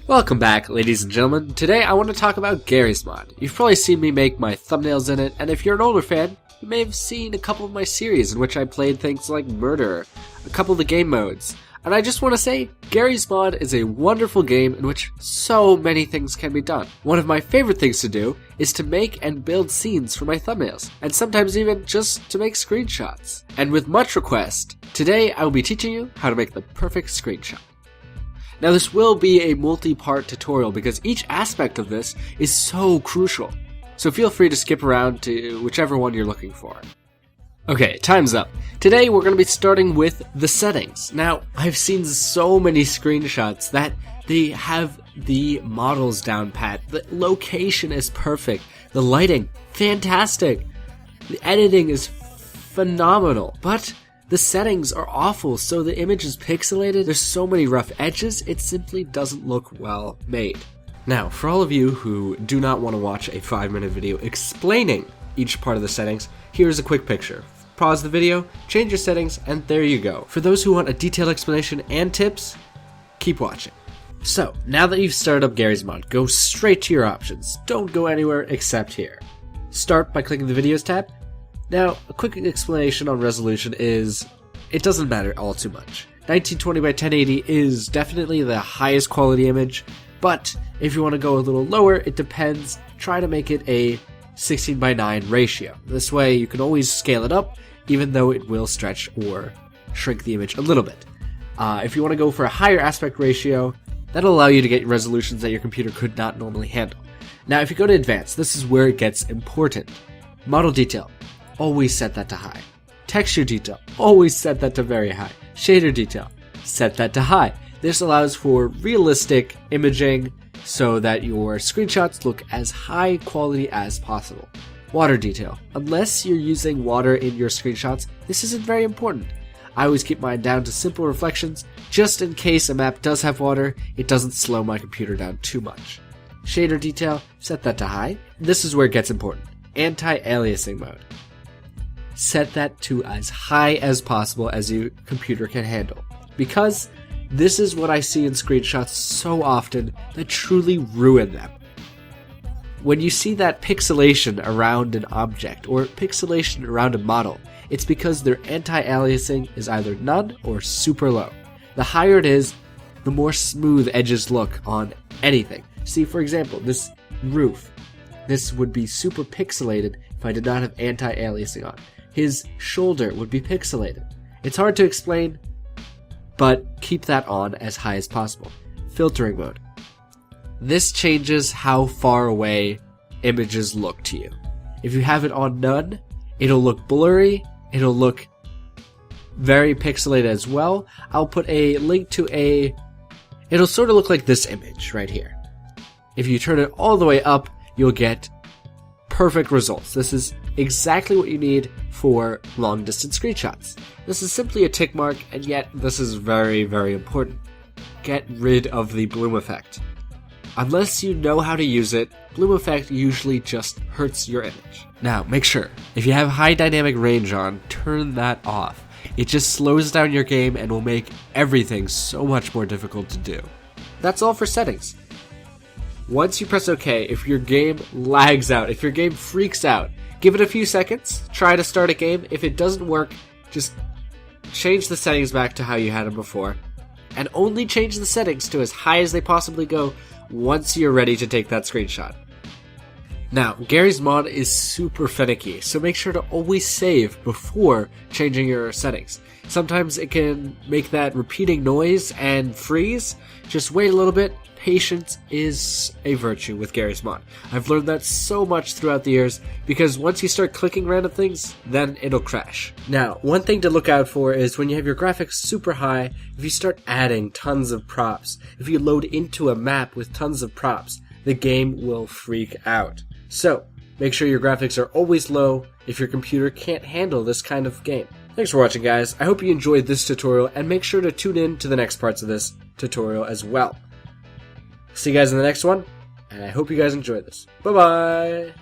Welcome back, ladies and gentlemen. Today I want to talk about Garry's Mod. You've probably seen me make my thumbnails in it, and if you're an older fan, you may have seen a couple of my series in which I played things like Murder, a couple of the game modes. And I just want to say, Garry's Mod is a wonderful game in which so many things can be done. One of my favorite things to do is to make and build scenes for my thumbnails, and sometimes even just to make screenshots. And with much request, today I will be teaching you how to make the perfect screenshot. Now this will be a multi-part tutorial because each aspect of this is so crucial, so feel free to skip around to whichever one you're looking for. Okay, time's up. Today we're going to be starting with the settings. Now, I've seen so many screenshots that they have the models down pat, the location is perfect, the lighting, fantastic, the editing is phenomenal, but the settings are awful, so the image is pixelated, there's so many rough edges, it simply doesn't look well made. Now, for all of you who do not want to watch a 5-minute video explaining each part of the settings, here's a quick picture. Pause the video, change your settings, and there you go. For those who want a detailed explanation and tips, keep watching. So, now that you've started up Garry's Mod, go straight to your options. Don't go anywhere except here. Start by clicking the Videos tab. Now, a quick explanation on resolution is, it doesn't matter all too much. 1920 by 1080 is definitely the highest quality image, but if you want to go a little lower, it depends. Try to make it a 16 by 9 ratio. This way you can always scale it up, even though it will stretch or shrink the image a little bit. If you want to go for a higher aspect ratio, that'll allow you to get resolutions that your computer could not normally handle. Now, if you go to advanced, this is where it gets important. Model detail. Always set that to high. Texture detail, always set that to very high. Shader detail, set that to high. This allows for realistic imaging so that your screenshots look as high quality as possible. Water detail, unless you're using water in your screenshots, this isn't very important. I always keep mine down to simple reflections, just in case a map does have water, it doesn't slow my computer down too much. Shader detail, set that to high. This is where it gets important. Anti-Aliasing mode. Set that to as high as possible as your computer can handle, because this is what I see in screenshots so often that truly ruin them. When you see that pixelation around an object or pixelation around a model, it's because their anti-aliasing is either none or super low. The higher it is, the more smooth edges look on anything. See, for example, this roof. This would be super pixelated if I did not have anti-aliasing on. His shoulder would be pixelated. It's hard to explain, but keep that on as high as possible. Filtering mode. This changes how far away images look to you. If you have it on none, it'll look blurry, it'll look very pixelated as well. I'll put a link to it'll sort of look like this image right here. If you turn it all the way up, you'll get perfect results. This is exactly what you need for long distance screenshots. This is simply a tick mark, and yet this is very, very important. Get rid of the bloom effect. Unless you know how to use it, bloom effect usually just hurts your image. Now, make sure, if you have high dynamic range on, turn that off. It just slows down your game and will make everything so much more difficult to do. That's all for settings. Once you press OK, if your game lags out, if your game freaks out, give it a few seconds, try to start a game. If it doesn't work, just change the settings back to how you had them before, and only change the settings to as high as they possibly go once you're ready to take that screenshot. Now, Garry's Mod is super finicky, so make sure to always save before changing your settings. Sometimes it can make that repeating noise and freeze. Just wait a little bit. Patience is a virtue with Garry's Mod. I've learned that so much throughout the years, because once you start clicking random things, then it'll crash. Now, one thing to look out for is when you have your graphics super high, if you start adding tons of props, if you load into a map with tons of props, the game will freak out. So, make sure your graphics are always low if your computer can't handle this kind of game. Thanks for watching, guys. I hope you enjoyed this tutorial, and make sure to tune in to the next parts of this tutorial as well. See you guys in the next one, and I hope you guys enjoyed this. Bye-bye!